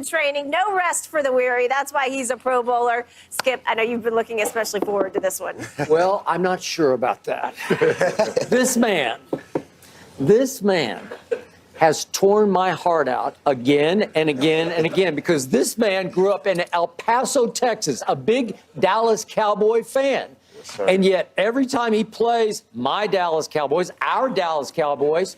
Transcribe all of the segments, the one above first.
in training. No rest for the weary. That's why he's a Pro Bowler. Skip, I know you've been looking especially forward to this one. Well, I'm not sure about that. This man has torn my heart out again and again and again because this man grew up in El Paso, Texas, a big Dallas Cowboy fan. Yes, and yet every time he plays my Dallas Cowboys, our Dallas Cowboys,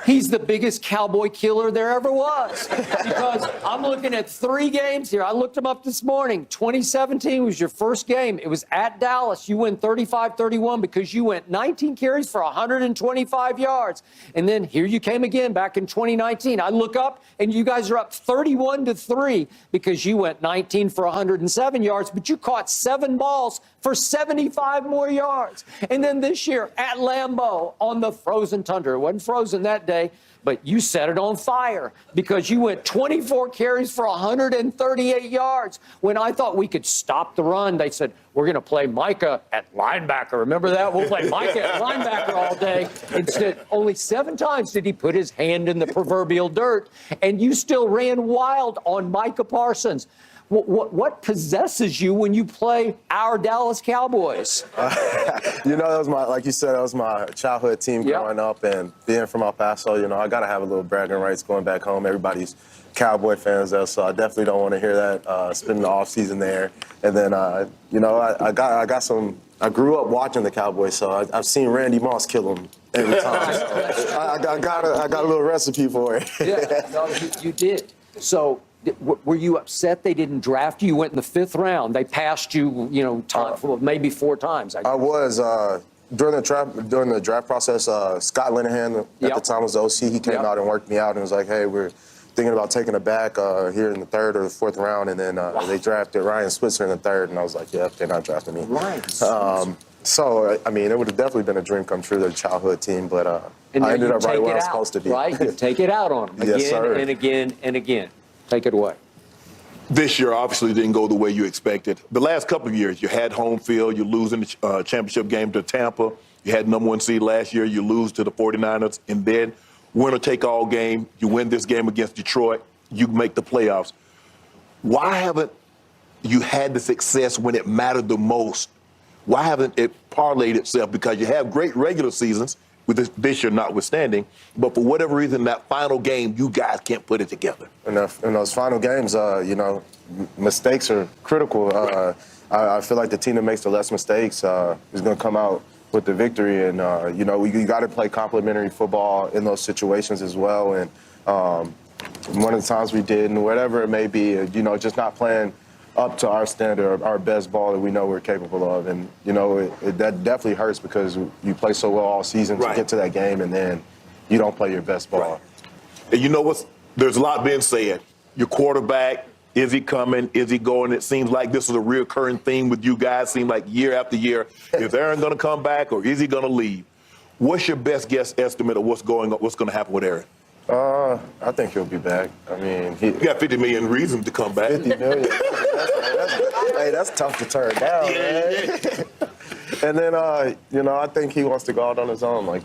he's the biggest cowboy killer there ever was. Because I'm looking at 3 games here. I looked them up this morning. 2017 was your first game. It was at Dallas. You win 35-31 because you went 19 carries for 125 yards. And then here you came again back in 2019. I look up, and you guys are up 31-3 because you went 19 for 107 yards, but you caught 7 balls for 75 more yards. And then this year at Lambeau on the frozen tundra. It wasn't frozen that day, but you set it on fire because you went 24 carries for 138 yards. When I thought we could stop the run, they said, we're going to play Micah at linebacker. Remember that? We'll play Micah at linebacker all day. Instead, only 7 times did he put his hand in the proverbial dirt, and you still ran wild on Micah Parsons. What possesses you when you play our Dallas Cowboys? That was like you said, that was my childhood team growing up, and being from El Paso, I got to have a little bragging rights going back home. Everybody's Cowboy fans there, so I definitely don't want to hear that, spending the off season there. And then, I got some, I grew up watching the Cowboys, so I've seen Randy Moss kill them every time. So I got a little recipe for it. Yeah, no, you did. So, were you upset they didn't draft you? You went in the 5th round. They passed you, maybe 4 times. I was during the draft process. Scott Linehan at the time was the OC. He came out and worked me out and was like, "Hey, we're thinking about taking it back here in the 3rd or the 4th round." And then they drafted Ryan Switzer in the 3rd, and I was like, "Yeah, they're not drafting me." Right. So I mean, it would have definitely been a dream come true, the childhood team, but I ended up right where I was supposed to be. Right, you take it out on them again and again and again. Take it away. This year obviously didn't go the way you expected. The last couple of years, you had home field. You're losing the championship game to Tampa. You had #1 seed last year. You lose to the 49ers. And then winner-take-all game. You win this game against Detroit. You make the playoffs. Why haven't you had the success when it mattered the most? Why haven't it parlayed itself? Because you have great regular seasons, with this year notwithstanding, but for whatever reason, that final game, you guys can't put it together. In those final games, mistakes are critical. I feel like the team that makes the less mistakes is going to come out with the victory. And, you got to play complementary football in those situations as well. And one of the times we did, and whatever it may be, just not playing up to our standard, our best ball that we know we're capable of. And, that definitely hurts because you play so well all season to get to that game, and then you don't play your best ball. Right. And you know what? There's a lot being said. Your quarterback, is he coming? Is he going? It seems like this is a recurring theme with you guys. Seems like year after year. Is Aaron going to come back or is he going to leave? What's your best guess estimate of what's going to happen with Aaron? I think he'll be back. I mean, he got 50 million reasons to come back. 50 million. That's tough to turn down, man. And then, I think he wants to go out on his own. Like,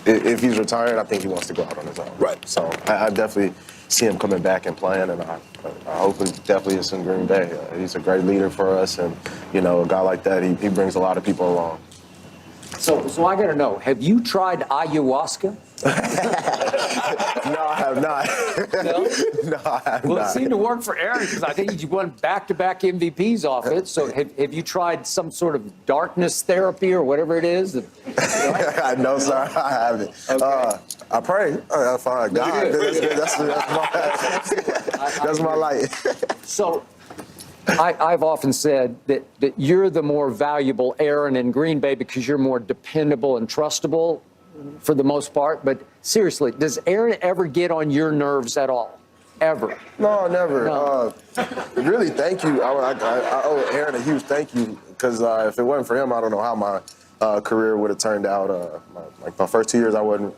if he's retired, I think he wants to go out on his own. Right. So I definitely see him coming back and playing, and I hope he definitely is in Green Bay. He's a great leader for us, and, a guy like that, he brings a lot of people along. So I got to know, have you tried ayahuasca? No, I have not. No? No, I have not. Well, it seemed to work for Aaron because I think he's won back-to-back MVPs off it. So have you tried some sort of darkness therapy or whatever it is? No, sir, I haven't. Okay. I pray. That's God. That's my light. So I've often said that you're the more valuable Aaron in Green Bay because you're more dependable and trustable for the most part. But seriously, does Aaron ever get on your nerves at all? Ever? No, never. No. Really, thank you. I owe Aaron a huge thank you because if it wasn't for him, I don't know how my career would have turned out. My first 2 years, I wasn't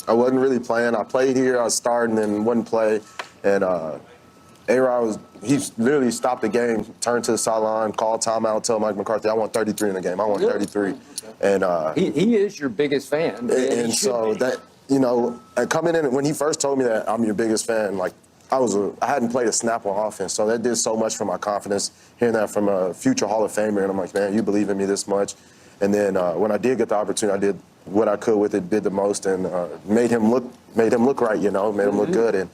really playing. I played here, I was starting and wouldn't play. And A-Rod he literally stopped the game, turned to the sideline, called timeout, told Mike McCarthy, I want 33 in the game. I want 33. And he is your biggest fan. And so that, coming in, when he first told me that I'm your biggest fan, like I hadn't played a snap on offense, so that did so much for my confidence. Hearing that from a future Hall of Famer, and I'm like, man, you believe in me this much. And then when I did get the opportunity, I did what I could with it, did the most, and made him look right, made him look good. And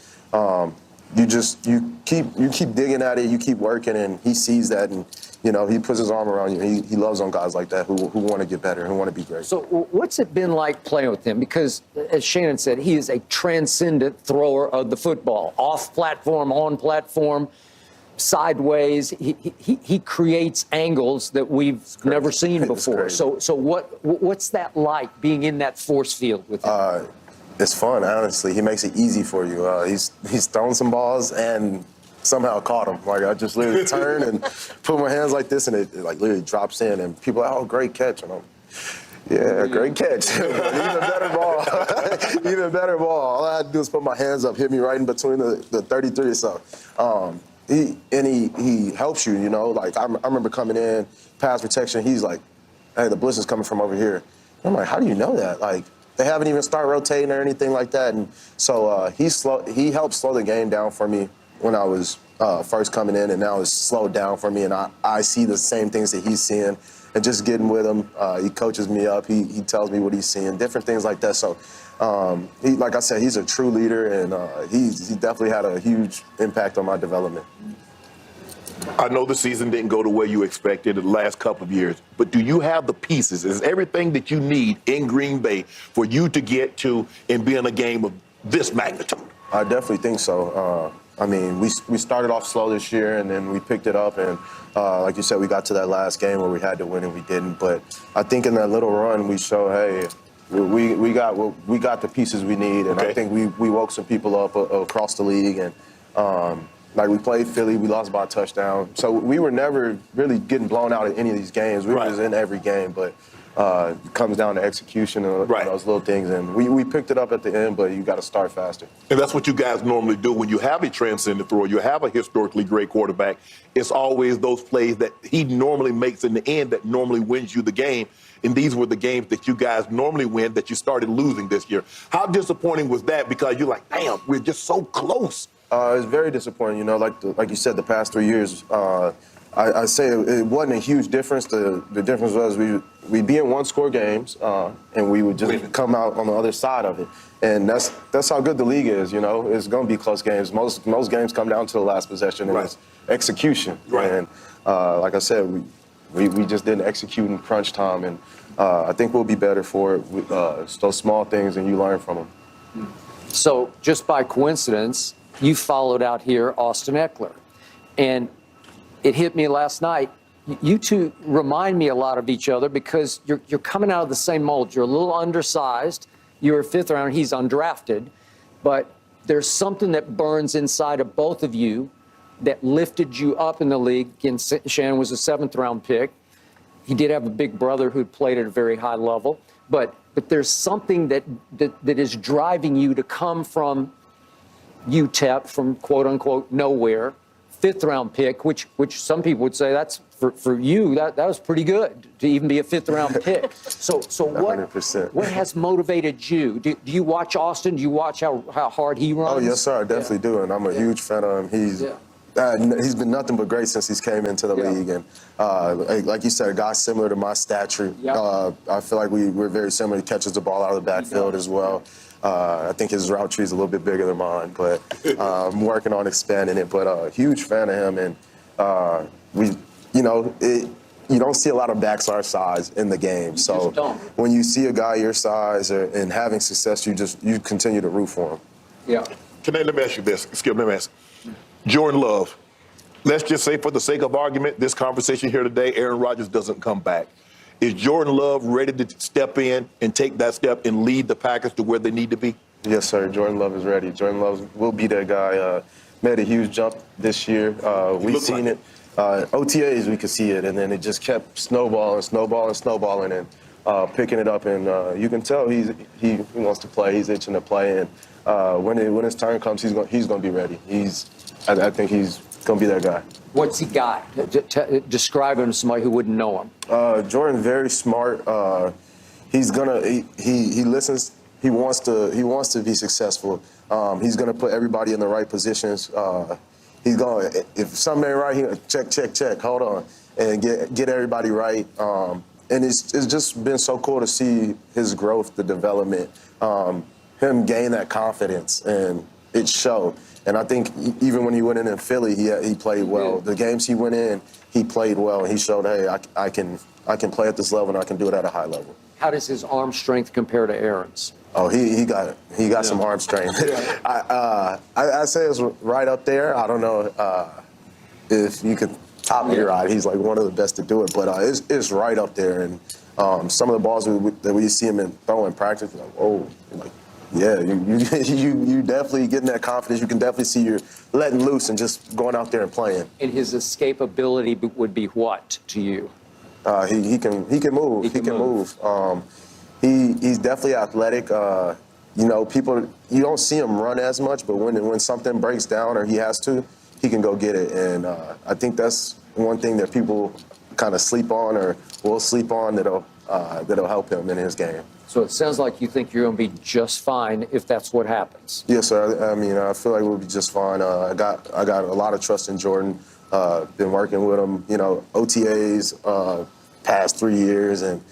you keep digging at it, you keep working, and he sees that, and he puts his arm around you. He loves on guys like that who want to get better, who want to be great. So what's it been like playing with him? Because as Shannon said, he is a transcendent thrower of the football, off platform, on platform, sideways. He creates angles that we've never seen before. So what's that like, being in that force field with him? It's fun, honestly. He makes it easy for you. He's thrown some balls and somehow caught them. Like, I just literally turn and put my hands like this, and it like literally drops in, and people are like, oh, great catch. And I'm, yeah, great catch. Even better ball. Even better ball. All I had to do was put my hands up, hit me right in between the 33. So he helps you, Like, I remember coming in, pass protection, he's like, hey, the blitz is coming from over here. I'm like, how do you know that? Like, they haven't even started rotating or anything like that. And so he helped slow the game down for me when I was first coming in, and now it's slowed down for me. And I see the same things that he's seeing, and just getting with him. He coaches me up. He tells me what he's seeing, different things like that. So, like I said, he's a true leader, and he definitely had a huge impact on my development. I know the season didn't go the way you expected the last couple of years, but do you have the pieces? Is everything that you need in Green Bay for you to get to and be in a game of this magnitude? I definitely think so. I mean, we started off slow this year, and then we picked it up, and like you said, we got to that last game where we had to win and we didn't. But I think in that little run, we showed, hey, we got the pieces we need, and I think we woke some people up across the league, and like, we played Philly, we lost by a touchdown, so we were never really getting blown out in any of these games. We were in every game, but it comes down to execution and those little things, and we picked it up at the end, but you got to start faster. And that's what you guys normally do when you have a transcendent thrower, you have a historically great quarterback. It's always those plays that he normally makes in the end that normally wins you the game. And these were the games that you guys normally win that you started losing this year. How disappointing was that? Because you're like, damn, we're just so close. It's very disappointing, like you said, the past 3 years. I say it wasn't a huge difference. The difference was we'd be in one-score games, and we would just come out on the other side of it. And that's how good the league is, It's going to be close games. Most games come down to the last possession, and it's execution. And like I said, we just didn't execute in crunch time, and I think we'll be better for it. It's those small things, and you learn from them. So just by coincidence, you followed out here Austin Eckler. And it hit me last night. You two remind me a lot of each other because you're coming out of the same mold. You're a little undersized. You're a fifth rounder. He's undrafted. But there's something that burns inside of both of you that lifted you up in the league. Again, Shannon was a seventh-round pick. He did have a big brother who played at a very high level. But there's something that is driving you to come from UTEP, from quote-unquote nowhere, fifth-round pick, which some people would say that's for you, that was pretty good to even be a fifth-round pick. So 100%. What has motivated you? Do you watch Austin? Do you watch how hard he runs? Oh, yes, sir, I definitely do, and I'm a huge fan of him. He's been nothing but great since he's came into the league, and like you said, a guy similar to my stature. I feel like we're very similar. He catches the ball out of the backfield as well. I think his route tree is a little bit bigger than mine, but I'm working on expanding it. But a huge fan of him, and you don't see a lot of backs our size in the game. So when you see a guy your size and having success, you continue to root for him. Yeah. Let me ask you this, Skip. Let me ask. Jordan Love. Let's just say, for the sake of argument, this conversation here today, Aaron Rodgers doesn't come back. Is Jordan Love ready to step in and take that step and lead the Packers to where they need to be? Yes, sir. Jordan Love is ready. Jordan Love will be that guy. Made a huge jump this year. We've seen it. OTAs, we could see it, and then it just kept snowballing, and picking it up. And you can tell he wants to play. He's itching to play. And when his turn comes, he's going to be ready. I think he's going to be that guy. What's he got? Describe him to somebody who wouldn't know him. Jordan, very smart. He listens. He wants to be successful. He's going to put everybody in the right positions. He's going, if something ain't right, he check, hold on, and get everybody right. And it's just been so cool to see his growth, the development, him gain that confidence, and it showed. And I think even when he went in Philly, he played well. The games he went in, he played well, and he showed, hey, I can play at this level, and I can do it at a high level. How does his arm strength compare to Aaron's? Oh, he got some arm strength. I say it's right up there. I don't know if you could top me right. He's like one of the best to do it, but it's right up there. And some of the balls that we see him throw in practice, like, oh, like, yeah, you definitely getting that confidence. You can definitely see you're letting loose and just going out there and playing. And his escapability would be what to you? He can move. He can move. He's definitely athletic. You know, you don't see him run as much, but when something breaks down or he has to, he can go get it. And I think that's one thing that people kind of sleep on or will sleep on that'll help him in his game. So it sounds like you think you're going to be just fine if that's what happens. Yes, sir. I mean, I feel like we'll be just fine. I got a lot of trust in Jordan. Been working with him, you know, OTAs past 3 years, and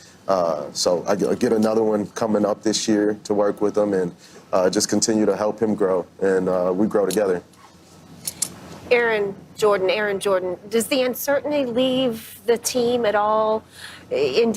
so I get another one coming up this year to work with him and just continue to help him grow, and we grow together. Aaron Jordan, does the uncertainty leave the team at all in